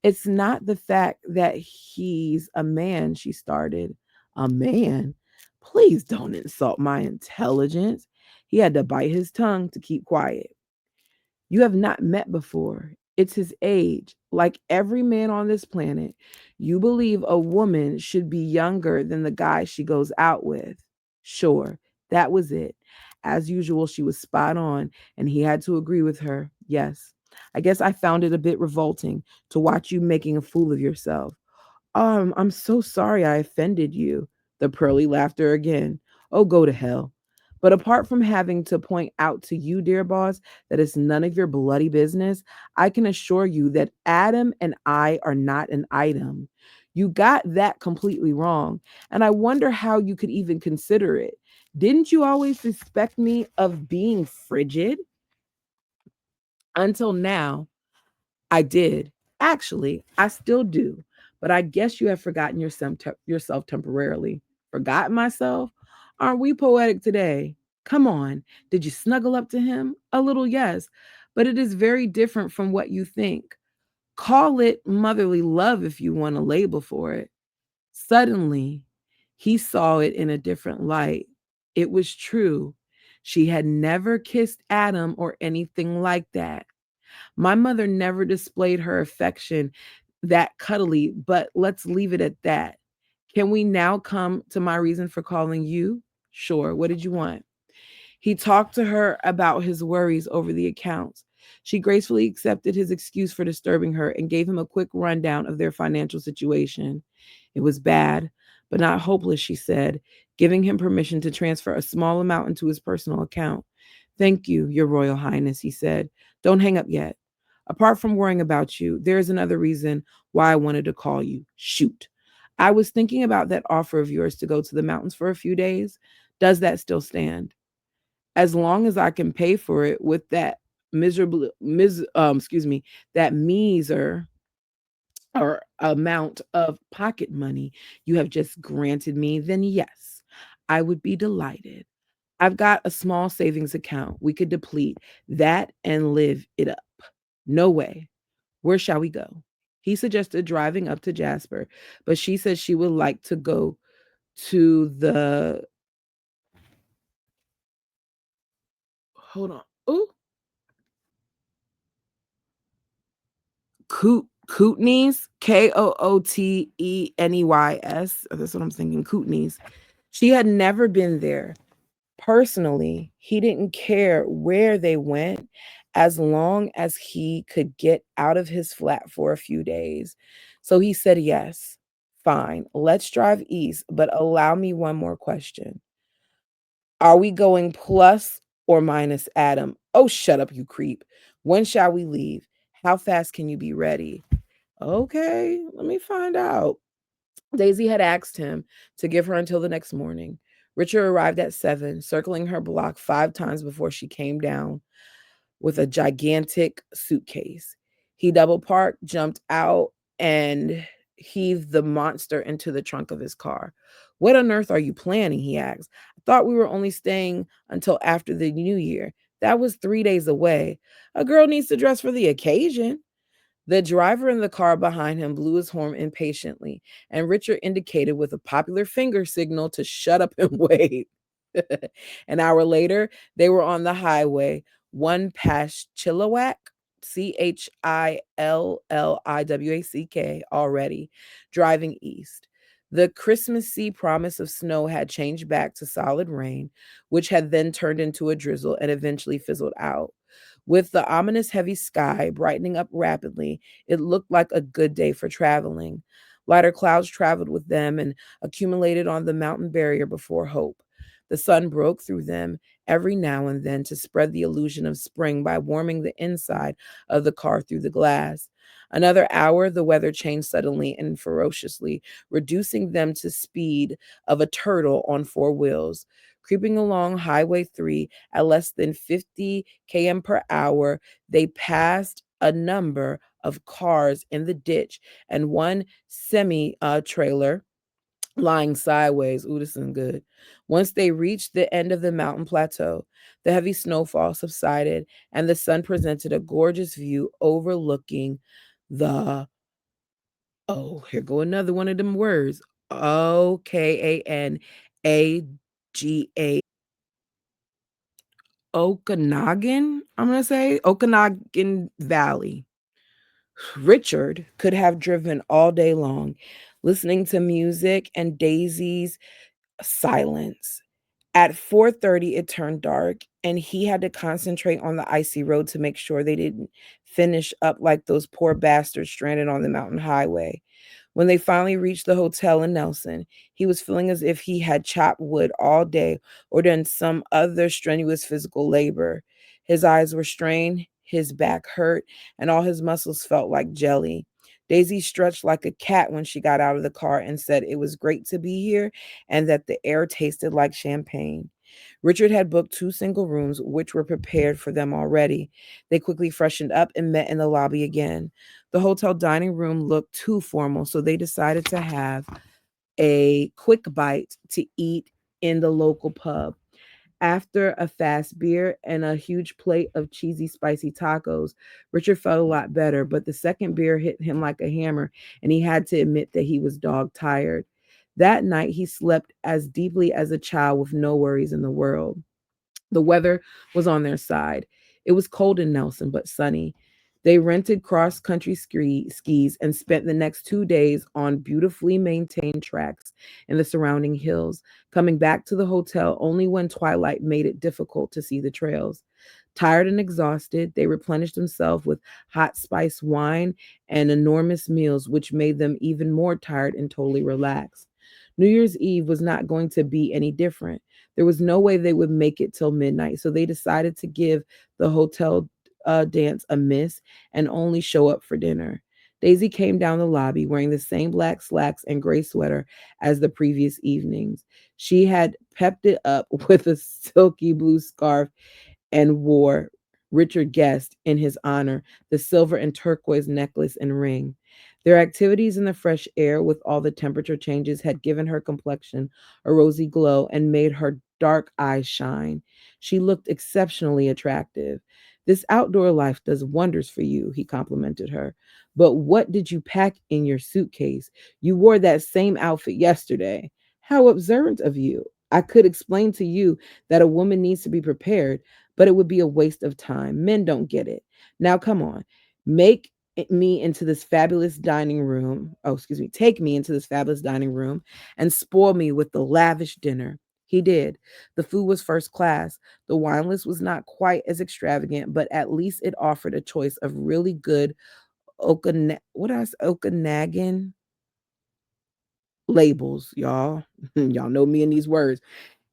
It's not the fact that he's a man, she started. A man? Please don't insult my intelligence. He had to bite his tongue to keep quiet. You have not met before. It's his age. Like every man on this planet, you believe a woman should be younger than the guy she goes out with. Sure, that was it. As usual, she was spot on, and he had to agree with her. Yes. I guess I found it a bit revolting to watch you making a fool of yourself. I'm so sorry I offended you. The pearly laughter again. Oh, go to hell. But apart from having to point out to you, dear boss, that it's none of your bloody business, I can assure you that Adam and I are not an item. You got that completely wrong. And I wonder how you could even consider it. Didn't you always suspect me of being frigid? Until now, I did. Actually, I still do. But I guess you have forgotten yourself temporarily. Forgotten myself? Aren't we poetic today? Come on. Did you snuggle up to him? A little, yes. But it is very different from what you think. Call it motherly love if you want a label for it. Suddenly, he saw it in a different light. It was true. She had never kissed Adam or anything like that. My mother never displayed her affection that cuddly, but let's leave it at that. Can we now come to my reason for calling you? Sure. What did you want? He talked to her about his worries over the accounts. She gracefully accepted his excuse for disturbing her and gave him a quick rundown of their financial situation. It was bad, but not hopeless, she said, giving him permission to transfer a small amount into his personal account. Thank you, Your Royal Highness, he said. Don't hang up yet. Apart from worrying about you, there is another reason why I wanted to call you. Shoot. I was thinking about that offer of yours to go to the mountains for a few days. Does that still stand? As long as I can pay for it with that that measer or amount of pocket money you have just granted me, then yes, I would be delighted. I've got a small savings account. We could deplete that and live it up. No way. Where shall we go? He suggested driving up to Jasper, but she said she would like to go to the hold on. Ooh, Kootenays, Kooteneys. That's what I'm thinking, Kootenays. She had never been there. Personally, he didn't care where they went as long as he could get out of his flat for a few days. So he said, yes, fine, let's drive east, but allow me one more question. Are we going plus or minus Adam? Oh, shut up, you creep. When shall we leave? How fast can you be ready? Okay, let me find out. Daisy had asked him to give her until the next morning. Richard arrived at 7, circling her block 5 times before she came down with a gigantic suitcase. He double parked, jumped out, and heaved the monster into the trunk of his car. What on earth are you planning? He asked. I thought we were only staying until after the new year. That was 3 days away. A girl needs to dress for the occasion. The driver in the car behind him blew his horn impatiently, and Richard indicated with a popular finger signal to shut up and wait. An hour later, they were on the highway, one past Chilliwack, Chilliwack already, driving east. The Christmassy promise of snow had changed back to solid rain, which had then turned into a drizzle and eventually fizzled out. With the ominous heavy sky brightening up rapidly, it looked like a good day for traveling. Lighter clouds traveled with them and accumulated on the mountain barrier before hope. The sun broke through them every now and then to spread the illusion of spring by warming the inside of the car through the glass. Another hour, the weather changed suddenly and ferociously, reducing them to speed of a turtle on 4 wheels. Creeping along Highway 3 at less than 50 km per hour, they passed a number of cars in the ditch and one semi trailer lying sideways. Ooh, this isn't good. Once they reached the end of the mountain plateau, the heavy snowfall subsided and the sun presented a gorgeous view overlooking the, oh, here go another one of them words. Okanagin, Okanagan, I'm going to say Okanagan Valley. Richard could have driven all day long, listening to music and Daisy's silence. At 4:30 it turned dark and he had to concentrate on the icy road to make sure they didn't finish up like those poor bastards stranded on the mountain highway. When they finally reached the hotel in Nelson, he was feeling as if he had chopped wood all day or done some other strenuous physical labor. His eyes were strained, his back hurt, and all his muscles felt like jelly. Daisy stretched like a cat when she got out of the car and said it was great to be here and that the air tasted like champagne. Richard had booked 2 single rooms, which were prepared for them already. They quickly freshened up and met in the lobby again. The hotel dining room looked too formal, so they decided to have a quick bite to eat in the local pub. After a fast beer and a huge plate of cheesy, spicy tacos, Richard felt a lot better, but the second beer hit him like a hammer, and he had to admit that he was dog tired. That night, he slept as deeply as a child with no worries in the world. The weather was on their side. It was cold in Nelson, but sunny. They rented cross country skis and spent the next 2 days on beautifully maintained tracks in the surrounding hills, coming back to the hotel only when twilight made it difficult to see the trails. Tired and exhausted, they replenished themselves with hot spice wine and enormous meals, which made them even more tired and totally relaxed. New Year's Eve was not going to be any different. There was no way they would make it till midnight, so they decided to give the hotel dance a miss and only show up for dinner. Daisy came down the lobby wearing the same black slacks and gray sweater as the previous evenings. She had pepped it up with a silky blue scarf and wore, Richard guessed in his honor, the silver and turquoise necklace and ring. Their activities in the fresh air with all the temperature changes had given her complexion a rosy glow and made her dark eyes shine. She looked exceptionally attractive. This outdoor life does wonders for you, he complimented her. But what did you pack in your suitcase? You wore that same outfit yesterday. How observant of you. I could explain to you that a woman needs to be prepared, but it would be a waste of time. Men don't get it. Now, come on, make me into this fabulous dining room. Oh, excuse me. Take me into this fabulous dining room and spoil me with the lavish dinner. He did. The food was first class. The wine list was not quite as extravagant, but at least it offered a choice of really good Okanagan labels, y'all. Y'all know me in these words.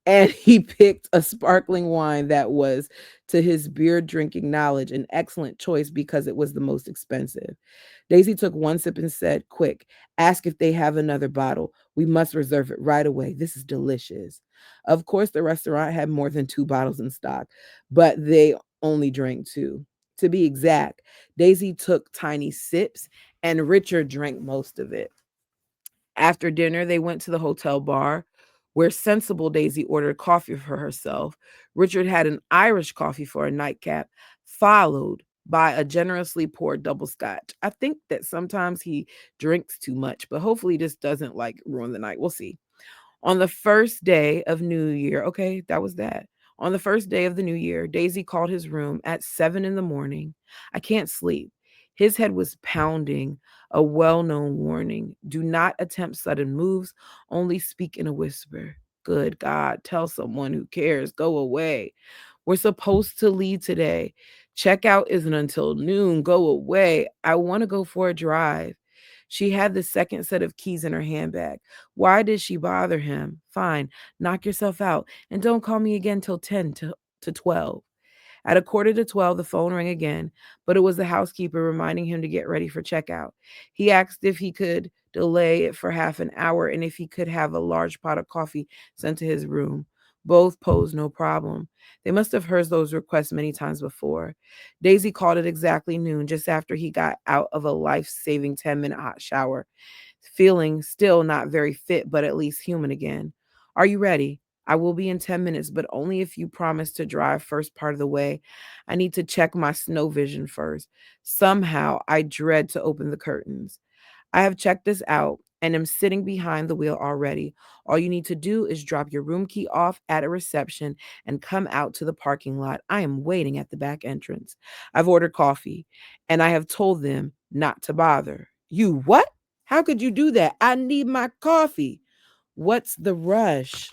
And he picked a sparkling wine that was, to his beer drinking knowledge, an excellent choice because it was the most expensive. Daisy took one sip and said, "Quick, ask if they have another bottle. We must reserve it right away. This is delicious." Of course, the restaurant had more than two bottles in stock, but they only drank two. To be exact, Daisy took tiny sips, and Richard drank most of it. After dinner, they went to the hotel bar where sensible Daisy ordered coffee for herself. Richard had an Irish coffee for a nightcap, followed by a generously poured double scotch. I think that sometimes he drinks too much, but hopefully this doesn't like ruin the night. We'll see. On the first day of New Year, okay, that was that. On the first day of the new year, Daisy called his room at 7 in the morning. I can't sleep. His head was pounding a well known warning. Do not attempt sudden moves, only speak in a whisper. Good God, tell someone who cares, go away. We're supposed to leave today. Checkout isn't until noon. Go away. I want to go for a drive. She had the second set of keys in her handbag. Why did she bother him? Fine, knock yourself out and don't call me again till 10 to 12. At a quarter to 12, the phone rang again, but it was the housekeeper reminding him to get ready for checkout. He asked if he could delay it for half an hour and if he could have a large pot of coffee sent to his room. Both posed no problem. They must have heard those requests many times before. Daisy called it exactly noon, just after he got out of a life saving 10-minute hot shower, feeling still not very fit, but at least human again. Are you ready? I will be in 10 minutes, but only if you promise to drive first part of the way. I need to check my snow vision first. Somehow I dread to open the curtains. I have checked this out and am sitting behind the wheel already. All you need to do is drop your room key off at a reception and come out to the parking lot. I am waiting at the back entrance. I've ordered coffee and I have told them not to bother. You what? How could you do that? I need my coffee. What's the rush?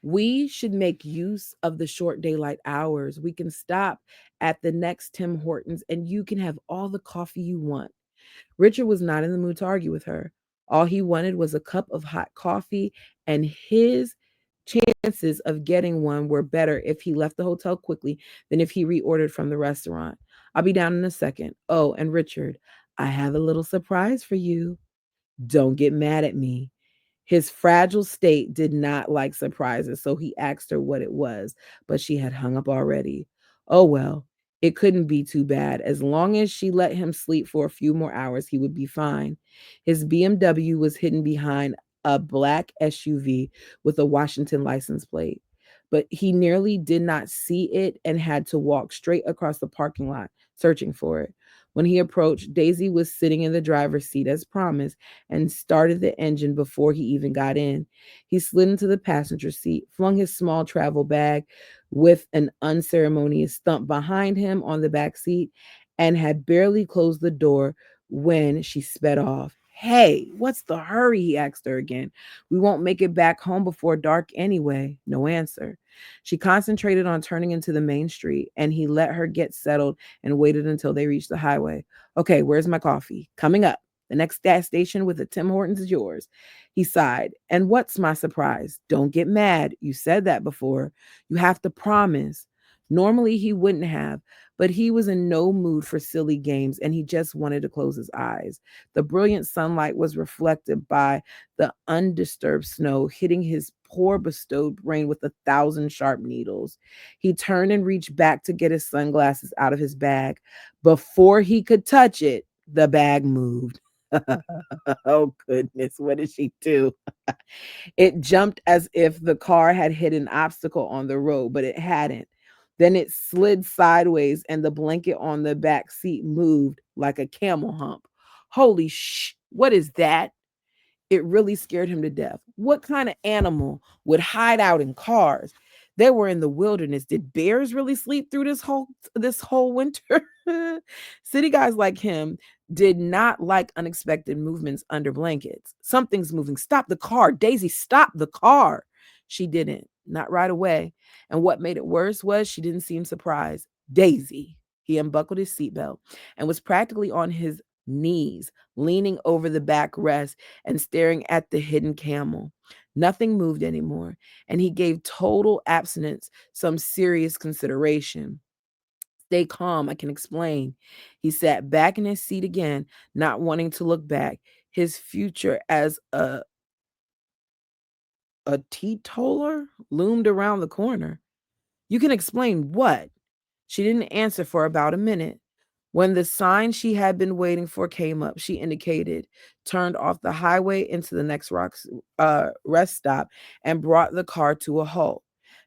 We should make use of the short daylight hours. We can stop at the next Tim Hortons and you can have all the coffee you want. Richard was not in the mood to argue with her. All he wanted was a cup of hot coffee, and his chances of getting one were better if he left the hotel quickly than if he reordered from the restaurant. I'll be down in a second. Oh, and Richard, I have a little surprise for you. Don't get mad at me. His fragile state did not like surprises, so he asked her what it was, but she had hung up already. Oh well, it couldn't be too bad. As long as she let him sleep for a few more hours, he would be fine. His BMW was hidden behind a black SUV with a Washington license plate, but he nearly did not see it and had to walk straight across the parking lot searching for it. When he approached, Daisy was sitting in the driver's seat as promised and started the engine before he even got in. He slid into the passenger seat, flung his small travel bag with an unceremonious thump behind him on the back seat, and had barely closed the door when she sped off. Hey, what's the hurry? He asked her again. We won't make it back home before dark anyway. No answer. She concentrated on turning into the main street, and he let her get settled and waited until they reached the highway. Okay, where's my coffee? Coming up. The next gas station with a Tim Hortons is yours. He sighed. And what's my surprise? Don't get mad. You said that before. You have to promise. Normally he wouldn't have, but he was in no mood for silly games and he just wanted to close his eyes. The brilliant sunlight was reflected by the undisturbed snow, hitting his poor bestowed brain with 1,000 sharp needles. He turned and reached back to get his sunglasses out of his bag. Before he could touch it, the bag moved. Oh, goodness. What did she do? It jumped as if the car had hit an obstacle on the road, but it hadn't. Then it slid sideways and the blanket on the back seat moved like a camel hump. Holy what is that? It really scared him to death. What kind of animal would hide out in cars? They were in the wilderness. Did bears really sleep through this whole winter? City guys like him did not like unexpected movements under blankets. Something's moving. Stop the car. Daisy, stop the car. She didn't. Not right away. And what made it worse was she didn't seem surprised. Daisy. He unbuckled his seatbelt and was practically on his knees, leaning over the backrest and staring at the hidden camel. Nothing moved anymore, and he gave total abstinence some serious consideration. Stay calm, I can explain. He sat back in his seat again, not wanting to look back. His future as a teetotaler loomed around the corner. You can explain what? She didn't answer for about a minute. When the sign she had been waiting for came up, she indicated, turned off the highway into the next rest stop, and brought the car to a halt.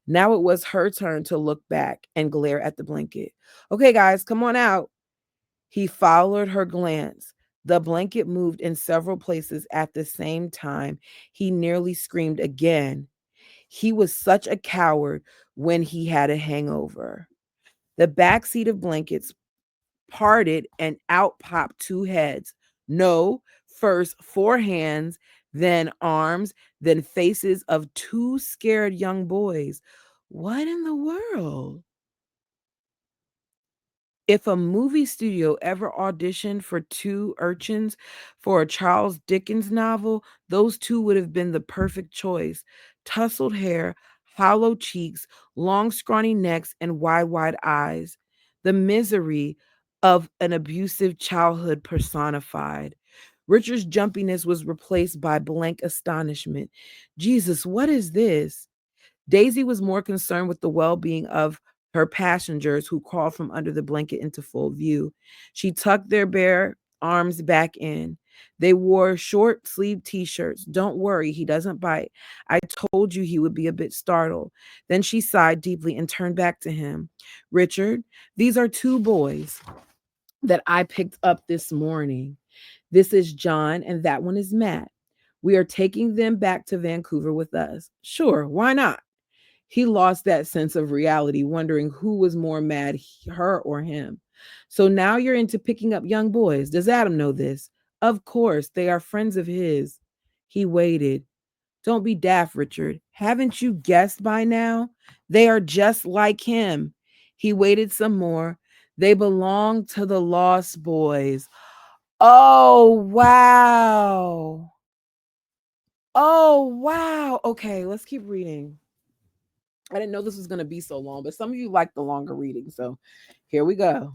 Now it was her turn to look back and glare at the blanket. Okay, guys, come on out. He followed her glance. The blanket moved in several places at the same time. He nearly screamed again. He was such a coward when he had a hangover. The back seat of blankets parted and out popped two heads. No, first four hands, then arms, then faces of two scared young boys. What in the world? If a movie studio ever auditioned for two urchins for a Charles Dickens novel, those two would have been the perfect choice. Tousled hair, hollow cheeks, long, scrawny necks, and wide eyes. The misery of an abusive childhood personified. Richard's jumpiness was replaced by blank astonishment. Jesus, what is this? Daisy was more concerned with the well being of her passengers who crawled from under the blanket into full view. She tucked their bare arms back in. They wore short sleeved t shirts. Don't worry, he doesn't bite. I told you he would be a bit startled. Then she sighed deeply and turned back to him. Richard, these are two boys that I picked up this morning. This is John, and that one is Matt. We are taking them back to Vancouver with us. Sure, why not? He lost that sense of reality, wondering who was more mad, her or him. So now you're into picking up young boys. Does Adam know this? Of course, they are friends of his. He waited. Don't be daft, Richard. Haven't you guessed by now? They are just like him. He waited some more. They belong to the Lost Boys. Oh, wow. Oh, wow. Okay, let's keep reading. I didn't know this was going to be so long, but some of you like the longer reading. So here we go.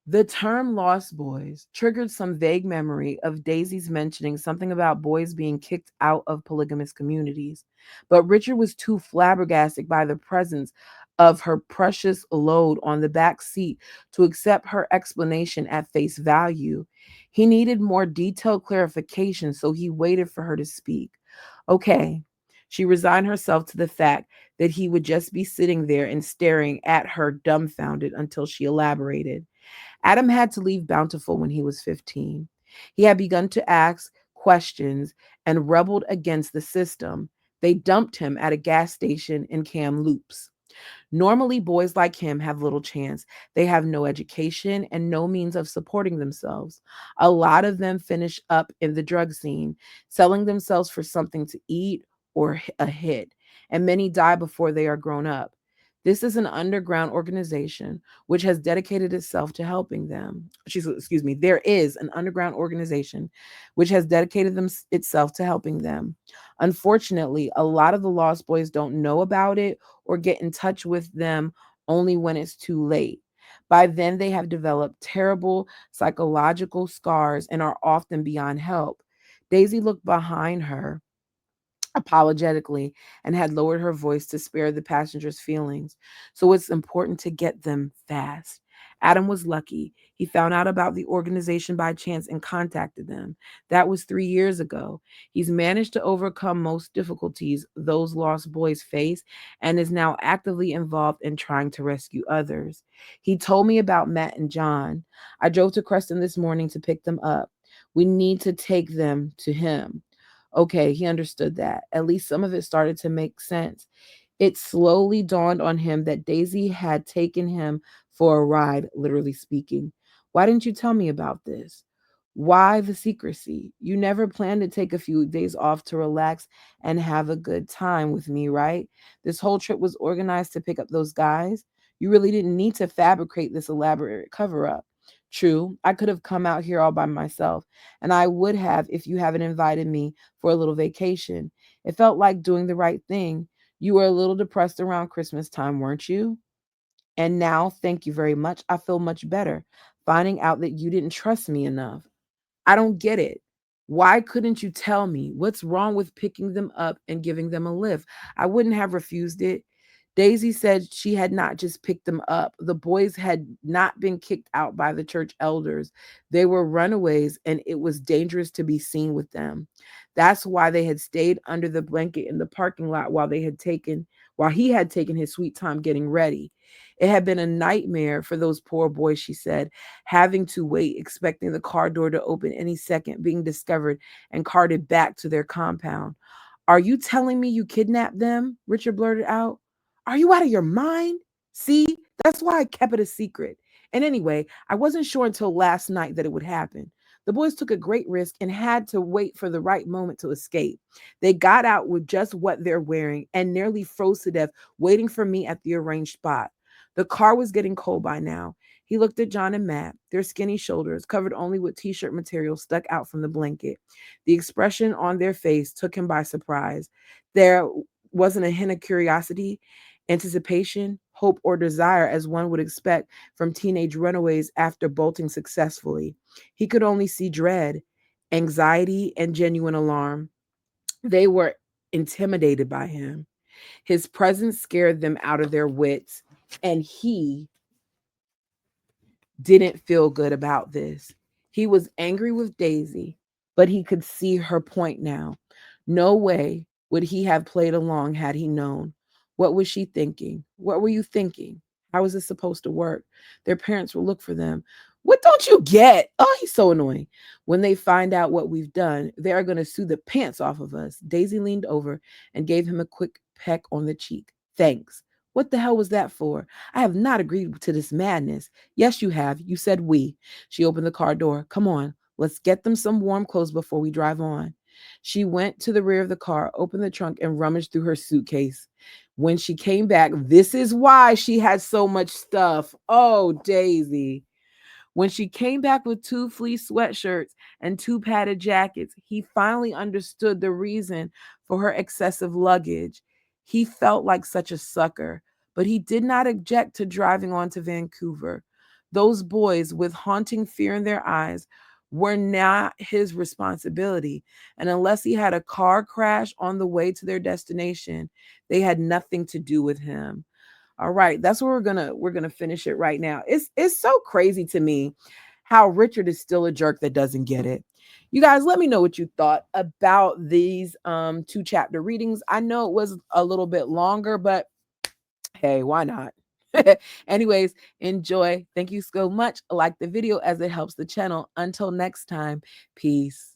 The term Lost Boys triggered some vague memory of Daisy's mentioning something about boys being kicked out of polygamous communities. But Richard was too flabbergasted by the presence of her precious load on the back seat to accept her explanation at face value. He needed more detailed clarification, so he waited for her to speak. Okay. She resigned herself to the fact that he would just be sitting there and staring at her dumbfounded until she elaborated. Adam had to leave Bountiful when he was 15. He had begun to ask questions and rebelled against the system. They dumped him at a gas station in Kamloops. Normally, boys like him have little chance. They have no education and no means of supporting themselves. A lot of them finish up in the drug scene, selling themselves for something to eat or a hit, and many die before they are grown up. This is an underground organization which has dedicated itself to helping them. Excuse me, there is an underground organization which has dedicated itself to helping them. Unfortunately, a lot of the Lost Boys don't know about it or get in touch with them only when it's too late. By then, they have developed terrible psychological scars and are often beyond help. Daisy looked behind her apologetically and had lowered her voice to spare the passengers' feelings. So it's important to get them fast. Adam was lucky. He found out about the organization by chance and contacted them. That was 3 years ago. He's managed to overcome most difficulties those lost boys face and is now actively involved in trying to rescue others. He told me about Matt and John. I drove to Creston this morning to pick them up. We need to take them to him. Okay, he understood that. At least some of it started to make sense. It slowly dawned on him that Daisy had taken him for a ride, literally speaking. Why didn't you tell me about this? Why the secrecy? You never planned to take a few days off to relax and have a good time with me, right? This whole trip was organized to pick up those guys. You really didn't need to fabricate this elaborate cover up. True, I could have come out here all by myself, and I would have if you haven't invited me for a little vacation. It felt like doing the right thing. You were a little depressed around Christmas time, weren't you? And now, thank you very much. I feel much better finding out that you didn't trust me enough. I don't get it. Why couldn't you tell me? What's wrong with picking them up and giving them a lift? I wouldn't have refused it. Daisy said she had not just picked them up. The boys had not been kicked out by the church elders. They were runaways and it was dangerous to be seen with them. That's why they had stayed under the blanket in the parking lot while he had taken his sweet time getting ready. It had been a nightmare for those poor boys, she said, having to wait, expecting the car door to open any second, being discovered and carted back to their compound. Are you telling me you kidnapped them? Richard blurted out. Are you out of your mind? See, that's why I kept it a secret. And anyway, I wasn't sure until last night that it would happen. The boys took a great risk and had to wait for the right moment to escape. They got out with just what they're wearing and nearly froze to death waiting for me at the arranged spot. The car was getting cold by now. He looked at John and Matt, their skinny shoulders covered only with t shirt material stuck out from the blanket. The expression on their face took him by surprise. There wasn't a hint of curiosity, anticipation, hope, or desire as one would expect from teenage runaways after bolting successfully. He could only see dread, anxiety, and genuine alarm. They were intimidated by him. His presence scared them out of their wits, and he didn't feel good about this. He was angry with Daisy, but he could see her point now. No way would he have played along had he known. What was she thinking? What were you thinking? How was this supposed to work? Their parents will look for them. What don't you get? Oh, he's so annoying. When they find out what we've done, they are going to sue the pants off of us. Daisy leaned over and gave him a quick peck on the cheek. Thanks. What the hell was that for? I have not agreed to this madness. Yes, you have. You said we. She opened the car door. Come on, let's get them some warm clothes before we drive on. She went to the rear of the car, opened the trunk, and rummaged through her suitcase. When she came back, this is why she had so much stuff. Oh, Daisy. When she came back with two fleece sweatshirts and two padded jackets, he finally understood the reason for her excessive luggage. He felt like such a sucker, but he did not object to driving on to Vancouver. Those boys, with haunting fear in their eyes, were not his responsibility. And unless he had a car crash on the way to their destination, they had nothing to do with him. All right, that's where we're gonna finish it right now. It's so crazy to me how Richard is still a jerk that doesn't get it. You guys, let me know what you thought about these two chapter readings. I know it was a little bit longer, but hey, why not? Anyways, enjoy. Thank you so much. Like the video as it helps the channel. Until next time, peace.